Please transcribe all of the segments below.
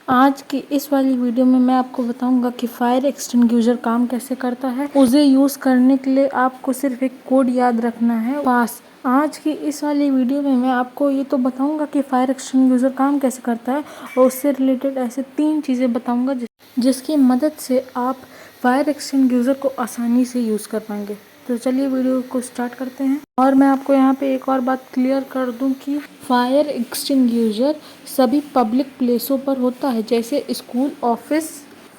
आज की इस वाली वीडियो में मैं आपको बताऊंगा कि फायर एक्सटिंग्विशर काम कैसे करता है। उसे यूज़ करने के लिए आपको सिर्फ एक कोड याद रखना है, पास। आज की इस वाली वीडियो में मैं आपको ये तो बताऊंगा कि फायर एक्सटिंग्विशर काम कैसे करता है और उससे रिलेटेड ऐसे 3 चीज़ें बताऊंगा जिसकी मदद से आप फायर एक्सटिंग्विशर को आसानी से यूज़ कर पाएंगे। तो चलिए वीडियो को स्टार्ट करते हैं। और मैं आपको यहाँ पे एक और बात क्लियर कर दूं कि फायर एक्सटिंग्विशर सभी पब्लिक प्लेसों पर होता है, जैसे स्कूल, ऑफिस।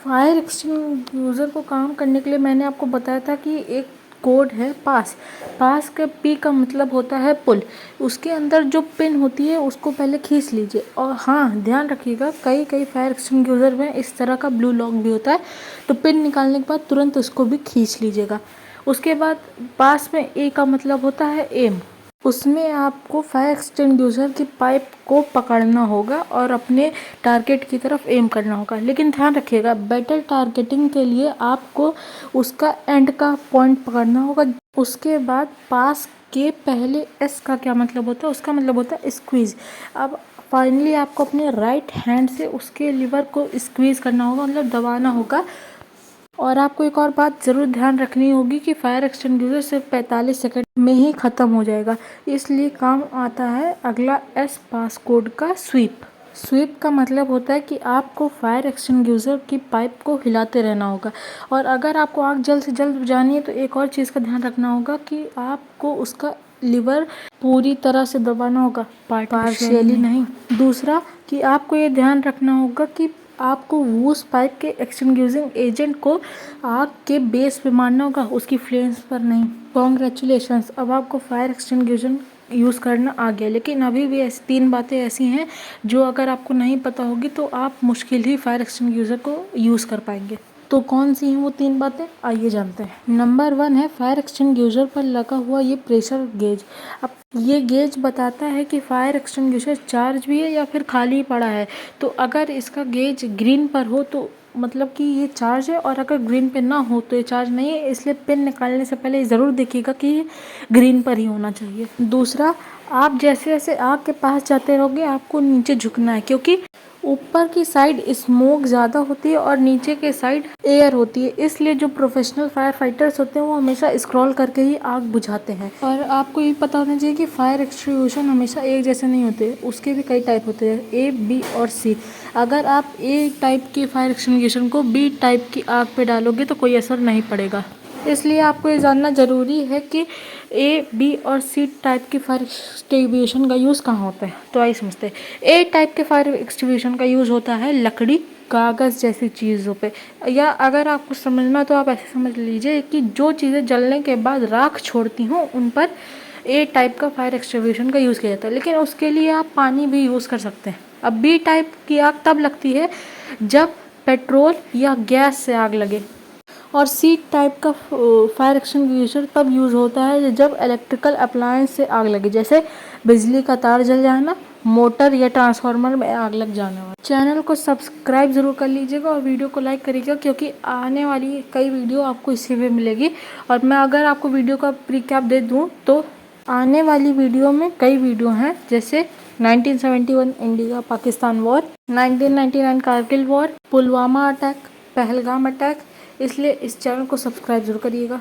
फायर एक्सटिंग्विशर को काम करने के लिए मैंने आपको बताया था कि एक कोड है पास। पास का पी का मतलब होता है पुल। उसके अंदर जो पिन होती है उसको पहले खींच लीजिए। और हाँ, ध्यान रखिएगा, कई फायर एक्सटिंग्विशर में इस तरह का ब्लू लॉक भी होता है, तो पिन निकालने के बाद तुरंत उसको भी खींच लीजिएगा। उसके बाद पास में ए का मतलब होता है एम। उसमें आपको फायर एक्सटिंग्विशर की पाइप को पकड़ना होगा और अपने टारगेट की तरफ एम करना होगा। लेकिन ध्यान रखिएगा, बेटर टारगेटिंग के लिए आपको उसका एंड का पॉइंट पकड़ना होगा। उसके बाद पास के पहले एस का क्या मतलब होता है? उसका मतलब होता है स्क्वीज। अब फाइनली आपको अपने राइट हैंड से उसके लीवर को स्क्वीज करना होगा, मतलब दबाना होगा। और आपको एक और बात ज़रूर ध्यान रखनी होगी कि फायर एक्सटिंग्विशर सिर्फ 45 सेकंड में ही ख़त्म हो जाएगा, इसलिए काम आता है अगला एस पास कोड का स्वीप। स्वीप का मतलब होता है कि आपको फायर एक्सटिंग्विशर की पाइप को हिलाते रहना होगा। और अगर आपको आग जल्द से जल्द बुझानी है तो एक और चीज़ का ध्यान रखना होगा कि आपको उसका लीवर पूरी तरह से दबाना होगा, पार्शियली नहीं। दूसरा कि आपको ये ध्यान रखना होगा कि आपको उस पाइप के एक्सटिंग्विशिंग एजेंट को आग के बेस पे मारना होगा, उसकी फ्लेम्स पर नहीं। कॉन्ग्रेचुलेशंस, अब आपको फायर एक्सटिंग्विशर यूज़ करना आ गया। लेकिन अभी भी ऐसी 3 बातें ऐसी हैं जो अगर आपको नहीं पता होगी तो आप मुश्किल ही फायर एक्सटिंग्विशर को यूज़ कर पाएंगे। तो कौन सी हैं वो 3 बातें, आइए जानते हैं। नंबर 1 है फायर एक्सटिंग्विशर पर लगा हुआ ये प्रेशर गेज। अब ये गेज बताता है कि फायर एक्सटिंग्विशर चार्ज भी है या फिर खाली पड़ा है। तो अगर इसका गेज ग्रीन पर हो तो मतलब कि ये चार्ज है, और अगर ग्रीन पे ना हो तो ये चार्ज नहीं है। इसलिए पिन निकालने से पहले ज़रूर देखिएगा कि ये ग्रीन पर ही होना चाहिए। दूसरा, आप जैसे जैसे आग के पास जाते रहोगे आपको नीचे झुकना है, क्योंकि ऊपर की साइड स्मोक ज़्यादा होती है और नीचे के साइड एयर होती है। इसलिए जो प्रोफेशनल फायर फाइटर्स होते हैं वो हमेशा स्क्रॉल करके ही आग बुझाते हैं। और आपको ये पता होना चाहिए कि फायर एक्सटिंग्विशर हमेशा एक जैसे नहीं होते, उसके भी कई टाइप होते हैं, ए, बी और सी। अगर आप ए टाइप की फायर एक्सटिंग्विशर को बी टाइप की आग पे डालोगे तो कोई असर नहीं पड़ेगा। इसलिए आपको ये जानना ज़रूरी है कि ए, बी और सी टाइप की फायर एक्सटिंग्विशर का यूज़ कहाँ होता है। तो आइए समझते हैं। ए टाइप के फायर एक्सटिंग्विशर का यूज़ होता है लकड़ी, कागज़ जैसी चीज़ों पे, या अगर आपको समझना तो आप ऐसे समझ लीजिए कि जो चीज़ें जलने के बाद राख छोड़ती हों उन पर ए टाइप का फायर एक्सटिंग्विशर का यूज़ किया जाता है। लेकिन उसके लिए आप पानी भी यूज़ कर सकते हैं। अब बी टाइप की आग तब लगती है जब पेट्रोल या गैस से आग लगे। और सी टाइप का फायर एक्सटिंग्विशर तब यूज़ होता है जब इलेक्ट्रिकल अप्लायंस से आग लगे, जैसे बिजली का तार जल जाना, मोटर या ट्रांसफार्मर में आग लग जाना। चैनल को सब्सक्राइब ज़रूर कर लीजिएगा और वीडियो को लाइक करिएगा, क्योंकि आने वाली कई वीडियो आपको इसी में मिलेगी। और मैं अगर आपको वीडियो का रिकैप दे दूँ तो आने वाली वीडियो में कई वीडियो हैं, जैसे 1971 India Pakistan war, 1999 Kargil war, Pulwama attack, Pahalgam attack. इसलिए इस चैनल को सब्सक्राइब जरूर करिएगा।